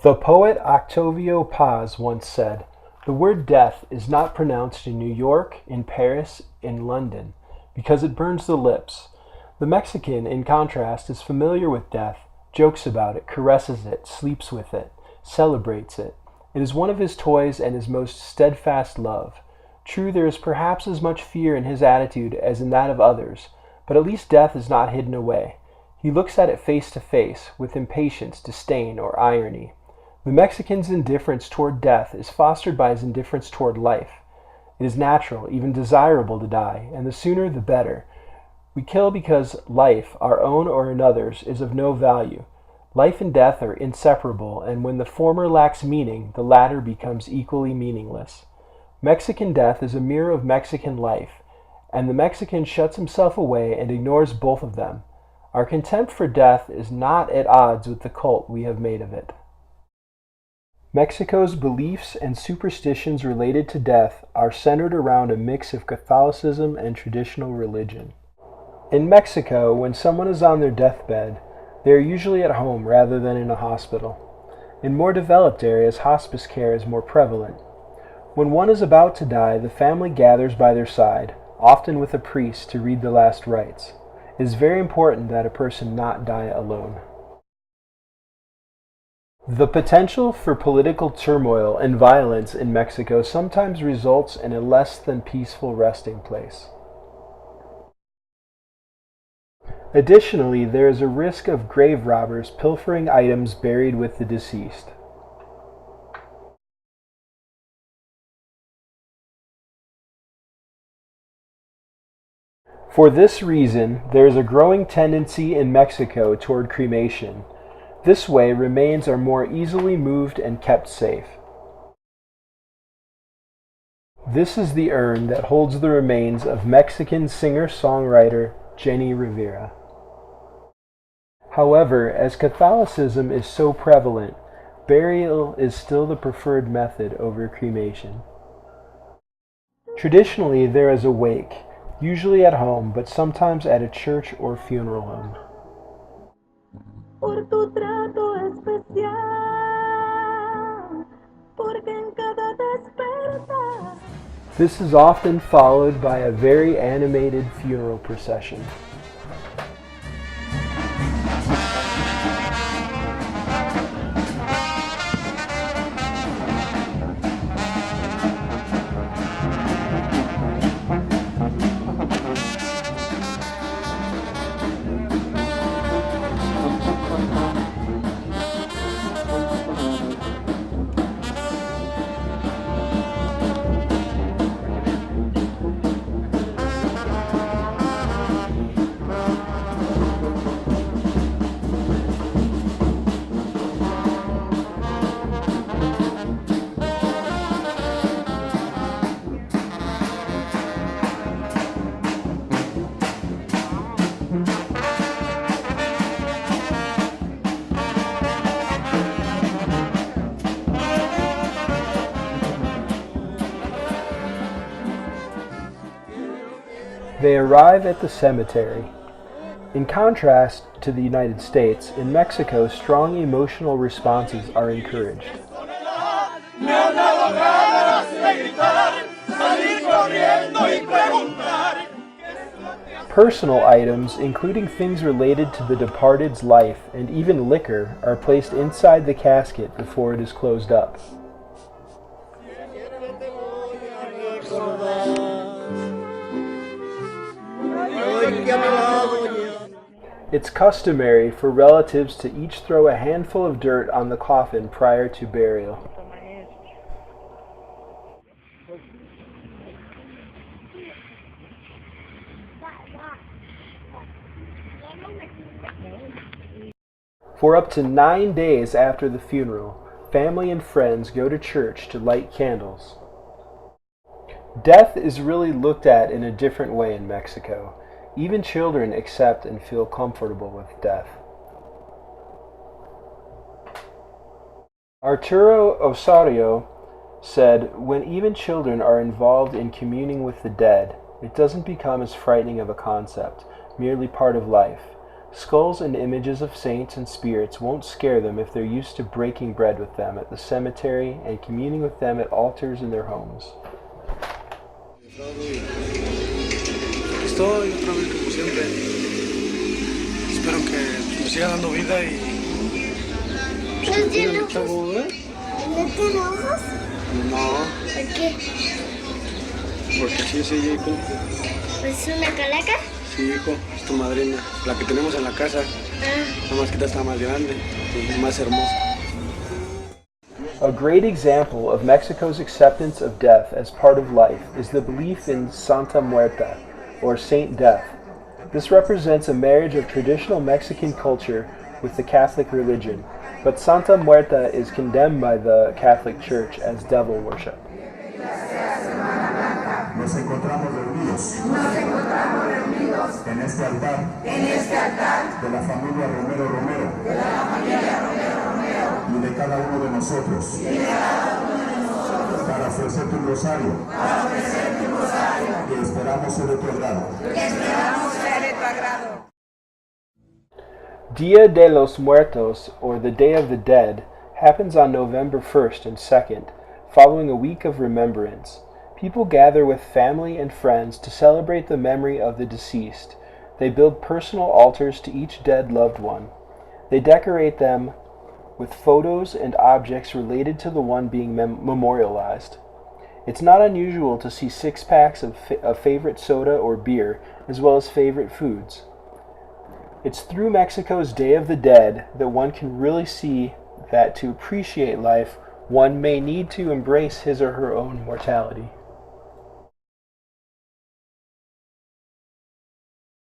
The poet Octavio Paz once said, "The word death is not pronounced in New York, in Paris, in London, because it burns the lips." The Mexican, in contrast, is familiar with death, jokes about it, caresses it, sleeps with it, celebrates it. It is one of his toys and his most steadfast love. True, there is perhaps as much fear in his attitude as in that of others, but at least death is not hidden away. He looks at it face to face, with impatience, disdain, or irony. The Mexican's indifference toward death is fostered by his indifference toward life. It is natural, even desirable to die, and the sooner the better. We kill because life, our own or another's, is of no value. Life and death are inseparable, and when the former lacks meaning, the latter becomes equally meaningless. Mexican death is a mirror of Mexican life, and the Mexican shuts himself away and ignores both of them. Our contempt for death is not at odds with the cult we have made of it. Mexico's beliefs and superstitions related to death are centered around a mix of Catholicism and traditional religion. In Mexico, when someone is on their deathbed, they are usually at home rather than in a hospital. In more developed areas, hospice care is more prevalent. When one is about to die, the family gathers by their side, often with a priest to read the last rites. It is very important that a person not die alone. The potential for political turmoil and violence in Mexico sometimes results in a less than peaceful resting place. Additionally, there is a risk of grave robbers pilfering items buried with the deceased. For this reason, there is a growing tendency in Mexico toward cremation. This way, remains are more easily moved and kept safe. This is the urn that holds the remains of Mexican singer-songwriter Jenni Rivera. However, as Catholicism is so prevalent, burial is still the preferred method over cremation. Traditionally, there is a wake, usually at home, but sometimes at a church or funeral home. Por tu trato especial, porque en cada despertar. This is often followed by a very animated funeral procession. They arrive at the cemetery. In contrast to the United States, in Mexico, strong emotional responses are encouraged. Personal items, including things related to the departed's life and even liquor, are placed inside the casket before it is closed up. It's customary for relatives to each throw a handful of dirt on the coffin prior to burial. For up to 9 days after the funeral, family and friends go to church to light candles. Death is really looked at in a different way in Mexico. Even children accept and feel comfortable with death. Arturo Osorio said, "When even children are involved in communing with the dead, it doesn't become as frightening of a concept, merely part of life. Skulls and images of saints and spirits won't scare them if they're used to breaking bread with them at the cemetery and communing with them at altars in their homes. Estoy otra vez como siempre. Espero que me siga dando vida y... ¿No tiene ojos? Chavo, ¿eh? ¿No tiene ojos? No, ¿Por qué? porque sí, hijo. ¿Es una calaca? Sí, hijo, es tu madrina, la que tenemos en la casa. Nada más que esta está más grande y más hermosa. A great example of Mexico's acceptance of death as part of life is the belief in Santa Muerta, or Saint Death. This represents a marriage of traditional Mexican culture with the Catholic religion, but Santa Muerta is condemned by the Catholic Church as devil worship. Nos encontramos reunidos en este altar de la familia Romero Romero y de cada uno de nosotros para ofrecerte un rosario que esperamos ser de tu agrado. Dia de los Muertos, or the Day of the Dead, happens on November 1st and 2nd, following a week of remembrance. People gather with family and friends to celebrate the memory of the deceased. They build personal altars to each dead loved one. They decorate them with photos and objects related to the one being memorialized. It's not unusual to see six-packs of favorite soda or beer, as well as favorite foods. It's through Mexico's Day of the Dead that one can really see that to appreciate life, one may need to embrace his or her own mortality.